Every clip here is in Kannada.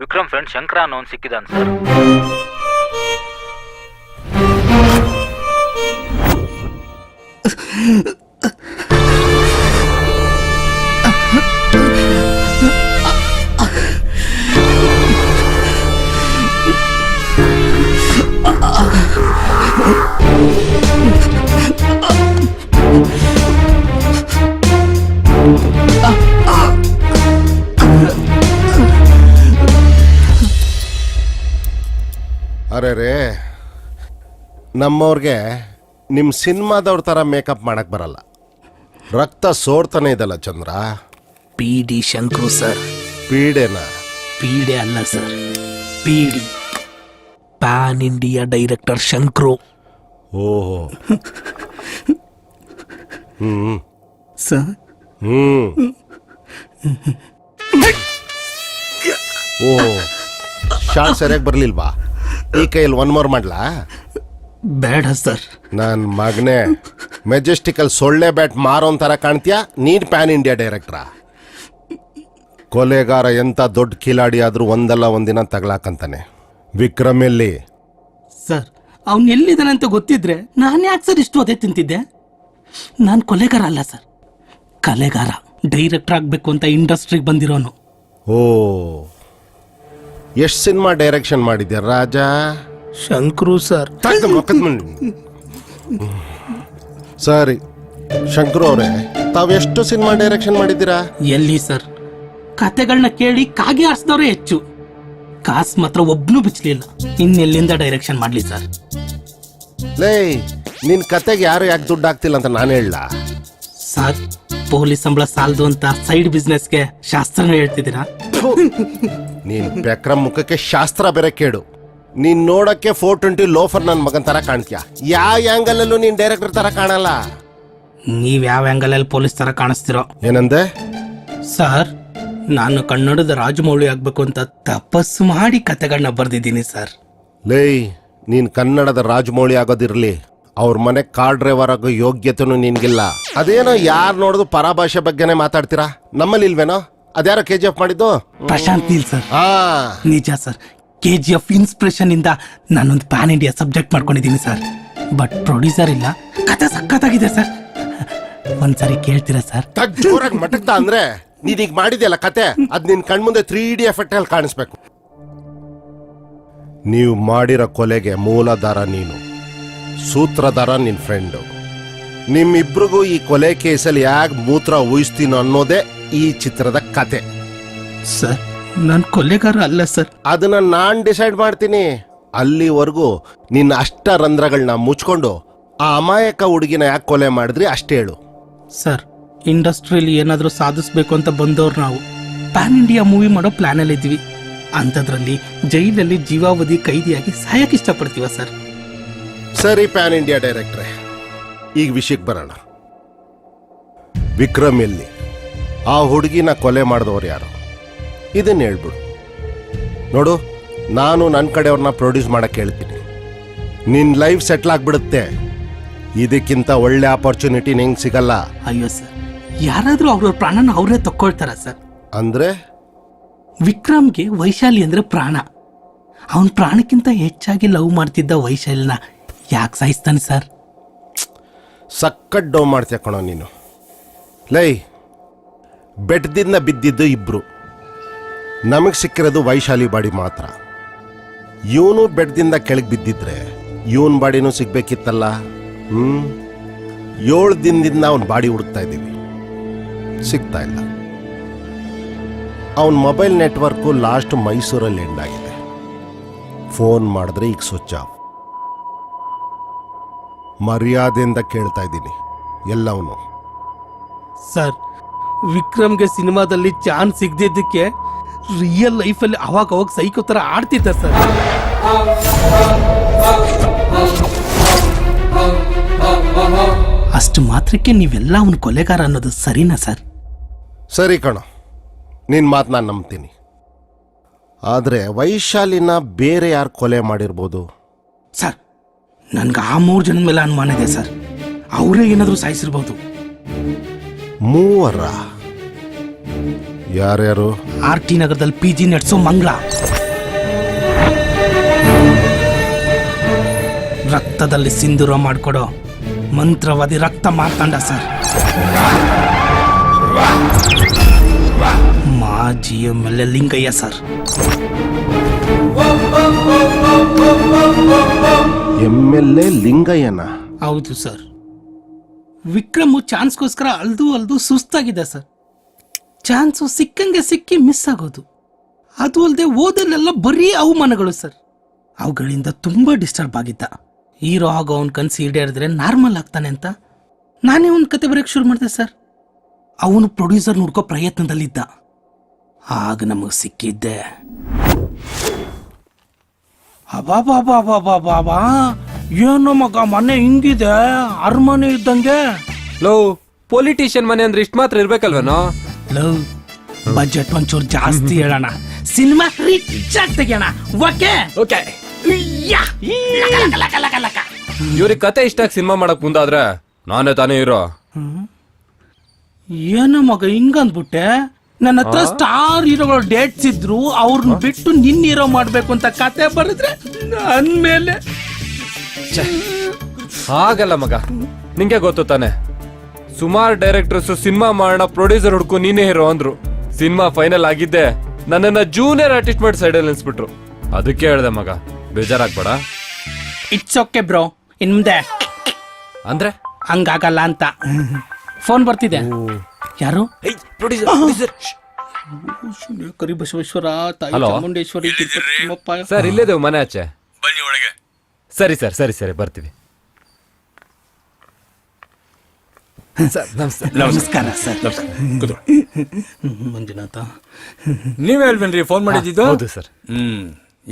ವಿಕ್ರಮ್ ಫ್ರೆಂಡ್ ಶಂಕರ ಅನ್ನೋನ್ ಸಿಕ್ಕಿದಾನ್ ಸರ್. ಅರೆ ರೇ, ನಮ್ಮವ್ರಿಗೆ ನಿಮ್ಮ ಸಿನಿಮಾದವ್ರ ಥರ ಮೇಕಪ್ ಮಾಡಕ್ಕೆ ಬರಲ್ಲ. ರಕ್ತ ಸೋರ್ತಾನೆ ಇದಲ್ಲ ಚಂದ್ರ. PD Shankru sir. ಪೀಡೆನಾ? ಪೀಡೆ ಅಲ್ಲ sir, PD. Pan India director Shankru. ಓಹೋ. ಸರ್. ಓಹೋ, ಶಾರ್ಟ್ ಸರಿಯಾಗಿ ಬರಲಿಲ್ವಾ? ಈ ಕೈಯಲ್ಲಿ ಒನ್ ಮೋರ್ ಮಾಡ್ಲಾ? ಬೇಡ ಸರ್. ನನ್ನ ಮಗನೇ, ಮೆಜೆಸ್ಟಿಕಲ್ ಸೊಳ್ಳೆ ಬ್ಯಾಟ್ ಮಾರೋನ್ ಥರ ಕಾಣ್ತೀಯಾ? ನೀನು ಪ್ಯಾನ್ ಇಂಡಿಯಾ ಡೈರೆಕ್ಟ್ರಾ? ಕೊಲೆಗಾರ ಎಂಥ ದೊಡ್ಡ ಕಿಲಾಡಿ ಆದರೂ ಒಂದಲ್ಲ ಒಂದಿನ ತಗಲಾಕಂತಾನೆ. ವಿಕ್ರಮ್ ಎಲ್ಲಿ? ಸರ್, ಅವನು ಎಲ್ಲಿದ್ದಾನೆ ಅಂತ ಗೊತ್ತಿದ್ರೆ ನಾನು ಯಾಕೆ ಸರ್ ಇಷ್ಟು ಅದೇ ತಿಂತಿದ್ದೆ? ನಾನು ಕೊಲೆಗಾರ ಅಲ್ಲ ಸರ್, ಕಲೆಗಾರ. ಡೈರೆಕ್ಟರ್ ಆಗಬೇಕು ಅಂತ ಇಂಡಸ್ಟ್ರಿಗೆ ಬಂದಿರೋನು. ಓ, ಎಷ್ಟು ಸಿನಿಮಾ ಡೈರೆಕ್ಷನ್ ಮಾಡಿದ್ಯಾ ರಾಜ? ಶಂಕ್ರು ಸರ್. ಸರಿ ಶಂಕರು ಅವರೇ, ತಾವೆಷ್ಟು ಸಿನಿಮಾ ಡೈರೆಕ್ಷನ್ ಮಾಡಿದ್ದೀರಾ? ಎಲ್ಲಿ ಸರ್, ಕತೆಗಳನ್ನ ಕೇಳಿ ಕಾಗೆ ಆರಿಸಿದವರೇ ಹೆಚ್ಚು. ಕಾಸು ಮಾತ್ರ ಒಬ್ನು ಬಿಚ್ಚಲಿಲ್ಲ. ಇನ್ನೆಲ್ಲಿಂದ ಡೈರೆಕ್ಷನ್ ಮಾಡ್ಲಿ ಸರ್? ಲೇ, ನಿನ್ ಕತೆಗೆ ಯಾರು ಯಾಕೆ ದುಡ್ಡು ಹಾಕ್ತಿಲ್ಲ ಅಂತ ನಾನು ಹೇಳ ಸರ್? ಪೊಲೀಸ್ ಸಂಬಳ ಸಾಲದು ಅಂತ ಸೈಡ್ ಬಿಸ್ನೆಸ್ಗೆ ಶಾಸ್ತ್ರನ ಹೇಳ್ತಿದ್ದೀರಾ? ನೀನ್ ಬೆಕ್ರಮ್ ಮುಖಕ್ಕೆ ಶಾಸ್ತ್ರ ಬೇರೆ ಕೇಡು. ನೀನ್ ನೋಡಕ್ಕೆ 420 ಲೋಫರ್ ನನ್ನ ಮಗನ್ ತರ ಕಾಣ್ತೀಯ. ಯಾವ ಆಂಗಲ್ ಅಲ್ಲೂ ನೀನ್ ಡೈರೆಕ್ಟರ್ ತರ ಕಾಣಲ್ಲ. ನೀವ್ ಯಾವ ಆಂಗಲ್ ಅಲ್ಲಿ ಪೊಲೀಸ್ ತರ ಕಾಣಿಸ್ತಿರೋ? ಏನಂದೆ ಸರ್, ನಾನು ಕನ್ನಡದ ರಾಜಮೌಳಿ ಆಗ್ಬೇಕು ಅಂತ ತಪಸ್ಸು ಮಾಡಿ ಕತೆಗಳನ್ನ ಬರ್ದಿದ್ದೀನಿ ಸರ್. ಲೇ, ನೀನ್ ಕನ್ನಡದ ರಾಜಮೌಳಿ ಆಗೋದಿರ್ಲಿ, ಅವ್ರ ಮನೆ ಕಾರ್ ಡ್ರೈವರ್ ಆಗೋ ಯೋಗ್ಯತೆನೂ ನಿನ್ಗಿಲ್ಲ. ಅದೇನೋ ಯಾರು ನೋಡಿದ್ರು ಪರಭಾಷೆ ಬಗ್ಗೆನೇ ಮಾತಾಡ್ತೀರಾ. ನಮ್ಮಲ್ಲಿ ಇಲ್ವೇನೋ? ಅದ್ಯಾರೋ KGF ಮಾಡಿದ್ದು? ಪ್ರಶಾಂತ್ ನೀಲ್ ಸರ್. ನಿಜ ಸರ್, KGF ಇನ್ಸ್ಪಿರೇಷನ್ ಇಂದ ನಾನೊಂದು ಪ್ಯಾನ್ ಇಂಡಿಯಾ ಸಬ್ಜೆಕ್ಟ್ ಮಾಡ್ಕೊಂಡಿದ್ದೀನಿ ಸರ್. ಬಟ್ ಪ್ರೊಡ್ಯೂಸರ್ ಇಲ್ಲ. ಕತೆ ಸಖತ್ತಾಗಿದೆ ಸರ್, ಒಂದ್ಸರಿ ಕೇಳ್ತೀರಾ ಸರ್? ಜೋರಾಗಿ ಮಟಕ್ತಾ ಅಂದ್ರೆ ನೀನೀಗ ಮಾಡಿದ್ಯಲ್ಲ ಕತೆ, ಅದ್ ನಿನ್ ಕಣ್ಮುಂದೆ 3D ಎಫೆಕ್ಟ್ ಅಲ್ಲಿ ಕಾಣಿಸ್ಬೇಕು. ನೀವು ಮಾಡಿರೋ ಕೊಲೆಗೆ ಮೂಲಧಾರ ನೀನು, ಸೂತ್ರಧಾರ ನಿನ್ ಫ್ರೆಂಡು. ನಿಮ್ಮಿಬ್ರಿಗೂ ಈ ಕೊಲೆ ಕೇಸಲ್ಲಿ ಯಾಕೆ ಮೂತ್ರ ಊಹಿಸ್ತೀನೋ ಅನ್ನೋದೇ ಈ ಚಿತ್ರದ ಕತೆ. ಸರ್, ನಾನು ಕೊಲೆಗಾರ ಅಲ್ಲ ಸರ್. ಅದನ್ನ ನಾನ್ ಡಿಸೈಡ್ ಮಾಡ್ತೀನಿ. ಅಲ್ಲಿವರೆಗೂ ನಿನ್ನ ರಂಧ್ರಗಳನ್ನ ಮುಚ್ಕೊಂಡು ಆ ಅಮಾಯಕ ಹುಡುಗಿನ ಯಾಕೆ ಕೊಲೆ ಮಾಡಿದ್ರಿ ಅಷ್ಟೇ ಹೇಳು. ಸರ್, ಇಂಡಸ್ಟ್ರಿಯಲ್ಲಿ ಏನಾದರೂ ಸಾಧಿಸ್ಬೇಕು ಅಂತ ಬಂದವ್ರು ನಾವು. ಪ್ಯಾನ್ ಇಂಡಿಯಾ ಮೂವಿ ಮಾಡೋ ಪ್ಲಾನ್ ಅಲ್ಲಿ ಇದ್ವಿ. ಅಂಥದ್ರಲ್ಲಿ ಜೈಲಲ್ಲಿ ಜೀವಾವಧಿ ಕೈದಿಯಾಗಿ ಸಾಯಕ್ಕೆ ಇಷ್ಟಪಡ್ತೀವ ಸರ್? ಸರಿ ಪ್ಯಾನ್ ಇಂಡಿಯಾ ಡೈರೆಕ್ಟ್ರೆ, ಈಗ ವಿಷಯಕ್ಕೆ ಬರೋಣ. ವಿಕ್ರಮ್ ಎಲ್ಲಿ? ಆ ಹುಡುಗಿನ ಕೊಲೆ ಮಾಡಿದವ್ರು ಯಾರು? ಇದನ್ನ ಹೇಳ್ಬಿಡು. ನೋಡು, ನಾನು ನನ್ನ ಕಡೆಯವ್ರನ್ನ ಪ್ರೊಡ್ಯೂಸ್ ಮಾಡಕ್ಕೆ ಹೇಳ್ತೀನಿ. ನಿನ್ನ ಲೈಫ್ ಸೆಟ್ಲ್ ಆಗ್ಬಿಡುತ್ತೆ. ಇದಕ್ಕಿಂತ ಒಳ್ಳೆ ಆಪರ್ಚುನಿಟಿ ನಿಂಗೆ ಸಿಗಲ್ಲ. ಅಯ್ಯೋ ಸರ್, ಯಾರಾದ್ರೂ ಅವ್ರವ್ರ ಪ್ರಾಣನ ಅವರೇ ತಕ್ಕೊಳ್ತಾರ ಸರ್? ಅಂದ್ರೆ ವಿಕ್ರಮ್ಗೆ ವೈಶಾಲಿ ಅಂದ್ರೆ ಪ್ರಾಣ. ಅವನ್ ಪ್ರಾಣಕ್ಕಿಂತ ಹೆಚ್ಚಾಗಿ ಲವ್ ಮಾಡ್ತಿದ್ದ ವೈಶಾಲಿನ ಯಾಕೆ ಸಾಯಿಸ್ತಾನೆ ಸರ್? ಸಕ್ಕತ್ ಡೌ ಮಾಡ್ತೀಯ ಕಣೋ ನೀನು. ಲೈ, ಬೆಟ್ಟದಿಂದ ಬಿದ್ದಿದ್ದು ಇಬ್ರು, ನಮಗೆ ಸಿಕ್ಕಿರೋದು ವೈಶಾಲಿ ಬಾಡಿ ಮಾತ್ರ. ಇವನು ಬೆಟ್ಟದಿಂದ ಕೆಳಗೆ ಬಿದ್ದಿದ್ರೆ ಇವನ್ ಬಾಡಿನೂ ಸಿಗ್ಬೇಕಿತ್ತಲ್ಲ. 7 ದಿನದಿಂದ ಅವನ ಬಾಡಿ ಹುಡುಕ್ತಾ ಇದ್ದೀವಿ, ಸಿಗ್ತಾ ಇಲ್ಲ. ಅವನ ಮೊಬೈಲ್ ನೆಟ್ವರ್ಕು ಲಾಸ್ಟ್ ಮೈಸೂರಲ್ಲಿ ಎಂಡ್ ಆಗಿದೆ. ಫೋನ್ ಮಾಡಿದ್ರೆ ಈಗ ಸ್ವಿಚ್ ಆಫ್. ಮರ್ಯಾದೆಯಿಂದ ಕೇಳ್ತಾ ಇದ್ದೀನಿ ಎಲ್ಲವನು. ಸರ್, ವಿಕ್ರಮ್ಗೆ ಸಿನಿಮಾದಲ್ಲಿ ಚಾನ್ಸ್ ಸಿಗದಿದ್ದಕ್ಕೆ ರಿಯಲ್ ಲೈಫಲ್ಲಿ ಅವಾಗ ಸೈಕೋ ತರ ಆಡ್ತಿದ್ದ ಸರ್. ಅಷ್ಟು ಮಾತ್ರಕ್ಕೆ ನೀವೆಲ್ಲ ಅವನು ಕೊಲೆಗಾರ ಅನ್ನೋದು ಸರಿನಾ ಸರ್? ಸರಿ ಕಣೋ, ನಿನ್ನ ಮಾತು ನಾನು ನಂಬ್ತೀನಿ. ಆದರೆ ವೈಶಾಲಿನ ಬೇರೆ ಯಾರು ಕೊಲೆ ಮಾಡಿರ್ಬೋದು? ಸರ್, ನನ್ಗೆ ಆ 3 ಜನ ಮೇಲೆ ಅನುಮಾನ ಇದೆ ಸರ್. ಅವರೇ ಏನಾದರೂ ಸಾಯಿಸಿರ್ಬೋದು. 3? ಯಾರ್ಯಾರು? RT ನಗರದಲ್ಲಿ PG ನಡೆಸೋ ಮಂಗಳ. ರಕ್ತದಲ್ಲಿ ಸಿಂಧೂರ ಮಾಡ್ಕೊಡೋ ಮಂತ್ರವಾದಿ ರಕ್ತ ಮಾರ್ತಾಂಡ ಸರ್. ಮಾಜಿ ಎಮ್ಮೆಲ್ಯೆ ಲಿಂಗಯ್ಯ ಸರ್. MLA ಲಿಂಗಯ್ಯನ? ಹೌದು ಸರ್. ವಿಕ್ರಮ್ ಚಾನ್ಸ್ಗೋಸ್ಕರ ಅಲ್ದು ಸುಸ್ತಾಗಿದೆ ಸರ್. ಚಾನ್ಸು ಸಿಕ್ಕಂಗೆ ಸಿಕ್ಕಿ ಮಿಸ್ ಆಗೋದು, ಅದು ಅಲ್ಲದೆ ಓದಲ್ಲೆಲ್ಲ ಬರೀ ಅವಮಾನಗಳು ಸರ್. ಅವುಗಳಿಂದ ತುಂಬಾ ಡಿಸ್ಟರ್ಬ್ ಆಗಿದ್ದ. ಹೀರೋ ಆಗೋ ಅವನ ಕನಸು ಈಡೇರಿದ್ರೆ ನಾರ್ಮಲ್ ಆಗ್ತಾನೆ ಅಂತ ನಾನೇ ಒಂದು ಕತೆ ಬರೆಯಕ್ಕೆ ಶುರು ಮಾಡಿದೆ ಸರ್. ಅವನು ಪ್ರೊಡ್ಯೂಸರ್ ನೋಡ್ಕೋ ಪ್ರಯತ್ನದಲ್ಲಿದ್ದ. ಆಗ ನಮಗೆ ಸಿಕ್ಕಿದ್ದೆ ಅಬಾಬಾಬಾಬಾಬಾಬಾ, ಏನೋ ಮಗ ಮನೆ ಹಿಂಗಿದೆ, ಅರಮನೆ ಇದ್ದಂಗೆ. ಲೋ, ಪೊಲಿಟಿಷಿಯನ್ ಮನೆ ಅಂದ್ರೆ ಇಷ್ಟ ಮಾತ್ರ ಇರ್ಬೇಕಲ್ವೇನೋ? ಲವ್ ಬಜೆಟ್ ಒಂಚೂರು ಜಾಸ್ತಿ ಹೇಳೋಣ, ಸಿನಿಮಾ ರಿಚ್ ಆಗಿ ತೆಗಿಯೋಣ. Okay okay. ಇವ್ರಿಗೆ ಕತೆ ಇಷ್ಟ ಸಿನಿಮಾ ಮಾಡಕ್ ಮುಂದಾದ್ರೆ ನಾನೇ ತಾನೇ ಇರೋ. ಏನೋ ಮಗ ಹಿಂಗಂದ್ಬಿಟ್ಟೆ. ನನ್ನ ಹತ್ರ ಸ್ಟಾರ್ ಹೀರೋಗಳ ಡೇಟ್ಸ್ ಇದ್ರು, ಅವ್ರನ್ನ ಬಿಟ್ಟು ನಿನ್ನ ಹೀರೋ ಮಾಡ್ಬೇಕು ಅಂತ ಕತೆ ಬರೆದ್ರೆ ಅಂದ್ಮೇಲೆ ಹಾಗಲ್ಲ ಮಗ, ನಿಂಗೆ ಗೊತ್ತು ತಾನೆ, ಸುಮಾರು ಡೈರೆಕ್ಟರ್ಸ್ ಸಿನಿಮಾ ಮಾಡೋಣ ಪ್ರೊಡ್ಯೂಸರ್ ಹುಡ್ಕು ನೀನೇ ಹೀರೋ ಅಂದ್ರು. ಸಿನಿಮಾ ಫೈನಲ್ ಆಗಿದ್ದೆ ನನ್ನನ್ನ ಜೂನಿಯರ್ ಆರ್ಟಿಸ್ಟ್ ಮಾಡಿ ಸೈಡಲ್ಲಿ ನಿಲ್ಸ್ಬಿಟ್ರು. ಅದಕ್ಕೆ ಹೇಳ್ದೆ ಮಗ, ಬೇಜಾರಾಗ್ಬೇಡ. ಇಟ್ಸ್ ಓಕೆ ಬ್ರೋ, ಇನ್ ಮುಂದೆ ಅಂದ್ರೆ ಹಂಗಾಗಲ್ಲ ಅಂತ. ಫೋನ್ ಬರ್ತಿದೆ. ಯಾರು? ಕರಿ ಬಸವೇಶ್ವರ, ತಾಯಿ Hello? ಚಾಮುಂಡೇಶ್ವರಿ, ತಿಮ್ಮಪ್ಪ. ಸರ್ ಇಲ್ಲೇದೇವು ಮನೆ ಆಚೆ. ಬನ್ನಿ ಒಳಗೆ. ಸರಿ ಸರ್, ಸರಿ ಸರಿ ಬರ್ತೀವಿ. ಸರ್ ನಮಸ್ತೆ. ನಮಸ್ಕಾರ ಸರ್. ಮಂಜುನಾಥ, ನೀವೇ ಅಲ್ವೇನ್ರಿ ಫೋನ್ ಮಾಡಿದ್ದು? ಹೌದು ಸರ್.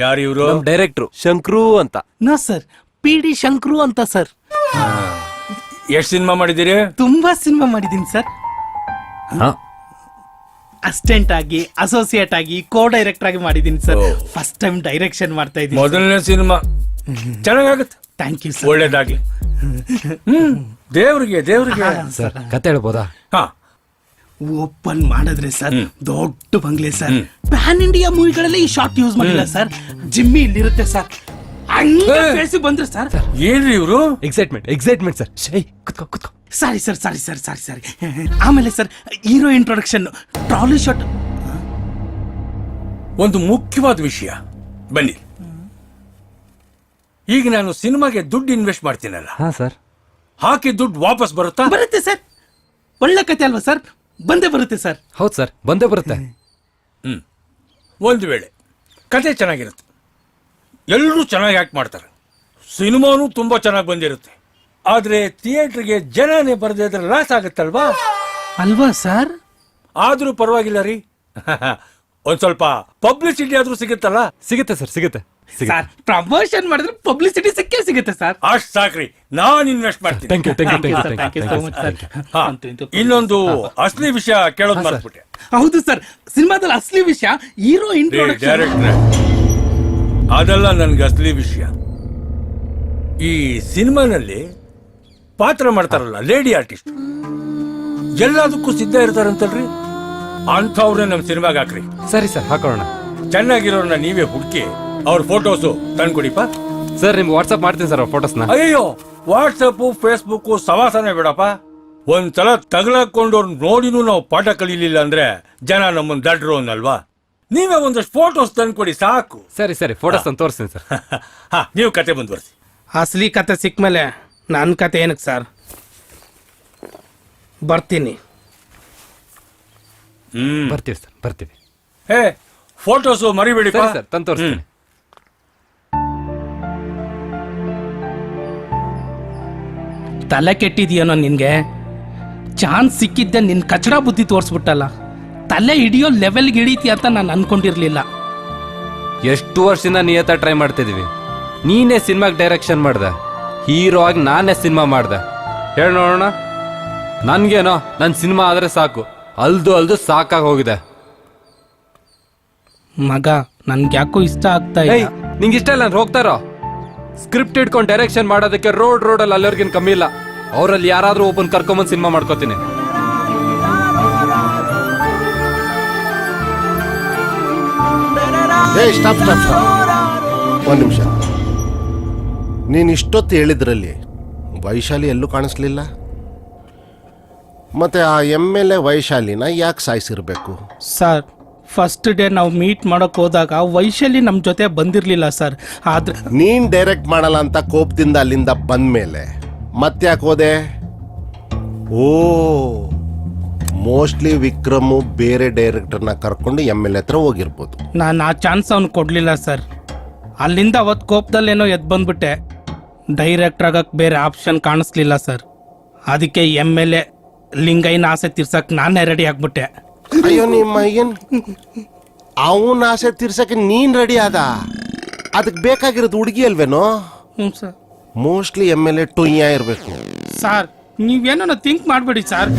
ಯಾರು ಇವರು? ನಮ್ ಡೈರೆಕ್ಟ್ರು ಶಂಕ್ರು ಅಂತ. ನಾ ಸರ್, PD ಶಂಕ್ರು ಅಂತ ಸರ್. ಎಷ್ಟ್ ಸಿನಿಮಾ ಮಾಡಿದ್ದೀರಿ? ತುಂಬಾ ಸಿನಿಮಾ ಮಾಡಿದೀನಿ ಸರ್. ಅಸಿಸ್ಟೆಂಟ್ ಆಗಿ, ಅಸೋಸಿಯೇಟ್ ಆಗಿ, ಕೋ ಡೈರೆಕ್ಟರ್ ಆಗಿ ಮಾಡಿದೀನಿ ಸರ್. ಫಸ್ಟ್ ಟೈಮ್ ಡೈರೆಕ್ಷನ್ ಮಾಡ್ತಾ ಇದ್ದೀನಿ. ಮೊದಲನೇ ಸಿನಿಮಾ ಚೆನ್ನಾಗಾಗುತ್ತೆ. Thank you sir. ಒಳ್ಳೇದಾಗ್ಲಿ. ದೇವ್ರಿಗೆ ದೇವ್ರಿಗೆ. ಸರ್ ಕತೆ ಹೇಳ್ಬೋದಾ? ಹಾ, ಓಪನ್ ಮಾಡಿದ್ರೆ ಸರ್ ದೊಡ್ಡ ಬಂಗ್ಲೆ ಸರ್. ಪ್ಯಾನ್ ಇಂಡಿಯಾ ಮೂವಿಗಳಲ್ಲಿ ಈ ಶಾರ್ಟ್ ಯೂಸ್ ಮಾಡಿಲ್ಲ ಸರ್. ಜಿಮ್ಮಿ ಇಲ್ಲಿರುತ್ತೆ ಸರ್. ಹಂಗೆ ಬಂದ್ರೆ ಸರ್. ಏನ್ರಿ ಇವರು? Excitement sir. ಕುತ್ಕೋ ಕುತ್ಕೋ. Sorry sir, sorry sir, sorry sorry. ಆಮೇಲೆ sir hero introduction, trolley shot. ಒಂದು ಮುಖ್ಯವಾದ ವಿಷಯ, ಬನ್ನಿ. ಈಗ ನಾನು ಸಿನಿಮಾಗೆ ದುಡ್ಡು ಇನ್ವೆಸ್ಟ್ ಮಾಡ್ತೀನಲ್ಲ, ಹಾ ಸರ್, ಹಾಕಿ ದುಡ್ಡು ವಾಪಸ್ ಬರುತ್ತಾ? ಬರುತ್ತೆ ಸರ್. ಒಳ್ಳೆ ಕತೆ ಅಲ್ವಾ ಸರ್? ಬಂದೇ ಬರುತ್ತೆ ಸರ್. ಹೌದು ಸರ್, ಬಂದೇ ಬರುತ್ತೆ. ಒಂದು ವೇಳೆ ಕತೆ ಚೆನ್ನಾಗಿರುತ್ತೆ, ಎಲ್ಲರೂ ಚೆನ್ನಾಗಿ ಆಕ್ಟ್ ಮಾಡ್ತಾರೆ, ಸಿನಿಮಾನು ತುಂಬಾ ಚೆನ್ನಾಗಿ ಬಂದಿರುತ್ತೆ, ಆದ್ರೆ ಥಿಯೇಟರ್ಗೆ ಜನನೇ ಬರದೇ ಇದ್ರೆ ಲಾಸ್ ಆಗುತ್ತಲ್ವಾ? ಅಲ್ವಾ ಸರ್? ಆದ್ರೂ ಪರವಾಗಿಲ್ಲ ರೀ. ಒಂದ್ ಸ್ವಲ್ಪ ಪಬ್ಲಿಸಿಟಿ ಆದ್ರೂ ಸಿಗುತ್ತಲ್ಲ? ಸಿಗುತ್ತೆ ಸರ್, ಸಿಗುತ್ತೆ. ಸರ್ ಪ್ರಮೋಷನ್ ಮಾಡಿದ್ರೆ ಪಬ್ಲಿಸಿಟಿ ಸಿಕ್ಕೇ ಸಿಗುತ್ತೆ ಸರ್. ಅಷ್ಟ್ ಸಾಕ್ರಿ, ನಾನ್ ಇನ್ವೆಸ್ಟ್ ಮಾಡ್ತೀನಿ. Thank you, thank you, thank you, Thank thank you you, so thank much, you. sir. ಹಾ, ಇನ್ನೊಂದು ಅಸಲಿ ವಿಷಯ ಕೇಳೋದು ಮರ್ತ್ಬಿಟ್ಟೆ. ಹೌದು ಸರ್, ಸಿನಿಮಾದಲ್ಲಿ ಅಸಲಿ ವಿಷಯ ಹೀರೋ ಇಂಟ್ರೊಡಕ್ಷನ್. ಡೈರೆಕ್ಟ್ರೆ, ಅದೆಲ್ಲ ನನ್ಗೆ ಅಸಲಿ ವಿಷಯ. ಈ ಸಿನಿಮಾನಲ್ಲಿ ಪಾತ್ರ ಮಾಡ್ತಾರಲ್ಲ ಲೇಡಿ ಆರ್ಟಿಸ್ಟ್, ಎಲ್ಲದಕ್ಕೂ ಸಿದ್ಧ ಇರ್ತಾರಂತಲ್ರಿ, ಅಂಥವ್ರೆ ನಮ್ ಸಿನಿಮಾಗೆ ಹಾಕ್ರಿ. ಸರಿ ಸರ್, ಹಾಕೋಣ. ಚೆನ್ನಾಗಿರೋರ್ನ ನೀವೇ ಹುಡುಕಿ ಅವ್ರ ಫೋಟೋಸು ತಂದ್ಕೊಡಿಪ್ಪ. ಸರ್ ನಿಮ್ಗೆ ವಾಟ್ಸ್ಆಪ್ ಮಾಡ್ತೀನಿ ಸರ್ ಅವ್ರ ಫೋಟೋಸ್ನ. ಅಯ್ಯೋ, ವಾಟ್ಸಪ್ ಫೇಸ್ಬುಕ್ ಸವಾಸನೆ ಬೇಡಪ್ಪ. ಒಂದ್ಸಲ ತಗಲಾಕೊಂಡು ಅವ್ರು ನೋಡಿನೂ ನಾವು ಪಾಠ ಕಲೀಲಿಲ್ಲ ಅಂದ್ರೆ ಜನ ನಮ್ಮನ್ನ ದಡ್ರು ಅನ್ನಲ್ವಾ? ನೀವೇ ಒಂದಷ್ಟು ಫೋಟೋಸ್ ತಂದ್ಕೊಡಿ ಸಾಕು. ಸರಿ ಸರಿ, ಫೋಟೋಸ್ ತಂದು ತೋರಿಸ್ತೀನಿ ಸರ್. ಹಾ, ನೀವು ಕತೆ ಮುಂದುವರಿಸಿ. ಅಸಲಿ ಕತೆ ಸಿಕ್ಮೇಲೆ ನನ್ನ ಕತೆ ಏನಕ್ಕೆ ಸರ್? ಬರ್ತೀನಿ. ಬರ್ತೀವಿ ಸರ್, ಬರ್ತೀವಿ. ಹೇ, ಫೋಟೋಸು ಮರಿಬೇಡಿಪ್ಪ. ಸರಿ ಸರ್, ತಂದು ತೋರಿಸ್ತೀನಿ. ತಲೆ ಕೆಟ್ಟಿದೆಯೇನೋ ನಿನ್ಗೆ? ಚಾನ್ಸ್ ಸಿಕ್ಕಿದ್ದೆ ನಿನ್ ಕಚಡ ಬುದ್ಧಿ ತೋರಿಸ್ಬಿಟ್ಟಲ್ಲ. ತಲೆ ಹಿಡಿಯೋ ಲೆವೆಲ್ಗೆ ಹಿಡಿತಿ ಅಂತ ನಾನು ಅನ್ಕೊಂಡಿರ್ಲಿಲ್ಲ. ಎಷ್ಟು ವರ್ಷದಿಂದ ನಿಯತ ಟ್ರೈ ಮಾಡ್ತಿದೀವಿ. ನೀನೇ ಸಿನಿಮಾಗೆ ಡೈರೆಕ್ಷನ್ ಮಾಡ್ದೆ, ಹೀರೋ ಆಗಿ ನಾನೇ ಸಿನಿಮಾ ಮಾಡ್ದೆ. ಹೇಳಿ ನೋಡೋಣ. ನನ್ಗೇನೋ ನನ್ನ ಸಿನಿಮಾ ಆದ್ರೆ ಸಾಕು, ಅಲ್ದು ಸಾಕಾಗಿ ಹೋಗಿದೆ. ಮಗ, ನನ್ಗೆ ಯಾಕೋ ಇಷ್ಟ ಆಗ್ತಾ ಏಯ್, ಇಲ್ಲ. ನಿಂಗೆ ಇಷ್ಟ ಇಲ್ಲ ಅಂದ್ರೆ ಹೋಗ್ತಾರೋ? ಸ್ಕ್ರಿಪ್ಟ್ ಇಟ್ಕೊಂಡು ಡೈರೆಕ್ಷನ್ ಮಾಡೋದಕ್ಕೆ ರೋಡಲ್ಲಿ ಅಲ್ಲವ್ರಿಗೇನು ಕಮ್ಮಿ ಇಲ್ಲ. ಅವರಲ್ಲಿ ಯಾರಾದ್ರೂ ಒಬ್ಬನ್ ಕರ್ಕೊಂಬಂದ್ ಸಿನಿಮಾ ಮಾಡ್ಕೋತೀನಿ. ಸ್ಟಾಪ್ ಸ್ಟಾಪ್ ಸ್ಟಾಪ್, ಒಂದು ನಿಮಿಷ. ನೀನು ಇಷ್ಟೊತ್ತು ಹೇಳಿದ್ರಲ್ಲಿ ವೈಶಾಲಿ ಎಲ್ಲೂ ಕಾಣಿಸ್ಲಿಲ್ಲ. ಮತ್ತೆ ಆ MLA ವೈಶಾಲಿನ ಯಾಕೆ ಸಾಯಿಸಿರ್ಬೇಕು? ಸರ್ ಫಸ್ಟ್ ಡೇ ನಾವು ಮೀಟ್ ಮಾಡೋಕೆ ಹೋದಾಗ ವೈಶಾಲಿ ನಮ್ಮ ಜೊತೆ ಬಂದಿರಲಿಲ್ಲ ಸರ್. ಆದ್ರೆ ನೀನ್ ಡೈರೆಕ್ಟ್ ಮಾಡಲ್ಲ ಅಂತ ಕೋಪದಿಂದ ಅಲ್ಲಿಂದ ಬಂದ್ಮೇಲೆ ಮತ್ತ್ಯಾಕೆ ಹೋದೆ? ಓ, ಮೋಸ್ಟ್ಲಿ ವಿಕ್ರಮು ಬೇರೆ ಡೈರೆಕ್ಟರ್ನ ಕರ್ಕೊಂಡು MLA ಹತ್ರ ಹೋಗಿರ್ಬೋದು. ನಾನು ಆ ಚಾನ್ಸ್ ಅವ್ನು ಕೊಡಲಿಲ್ಲ ಸರ್. ಅಲ್ಲಿಂದ ಅವತ್ತು ಕೋಪದಲ್ಲೇನೋ ಎದ್ದು ಬಂದ್ಬಿಟ್ಟೆ. ಡೈರೆಕ್ಟರ್ ಆಗಕ್ಕೆ ಬೇರೆ ಆಪ್ಷನ್ ಕಾಣಿಸ್ಲಿಲ್ಲ ಸರ್. ಅದಕ್ಕೆ MLA ಲಿಂಗೈನ ಆಸೆ ತೀರ್ಸಕ್ಕೆ ನಾನೇ ರೆಡಿ ಆಗ್ಬಿಟ್ಟೆ. ಅಯ್ಯೋ ನಿಮ್ಮ ಏನ್ ಅವನ ಆಸೆ ತೀರ್ಸಕ್ಕೆ ನೀನ್ ರೆಡಿ ಆದ? ಅದಕ್ಕೆ ಬೇಕಾಗಿರೋದು ಹುಡುಗಿ ಅಲ್ವೇನೋ? ಹ್ಞೂ ಸರ್. ಮೋಸ್ಟ್ಲಿ MLA ಟುಯ್ಯ ಇರಬೇಕು. ಸರ್ ನೀವೇನೋ ಥಿಂಕ್ ಮಾಡಬೇಡಿ ಸರ್.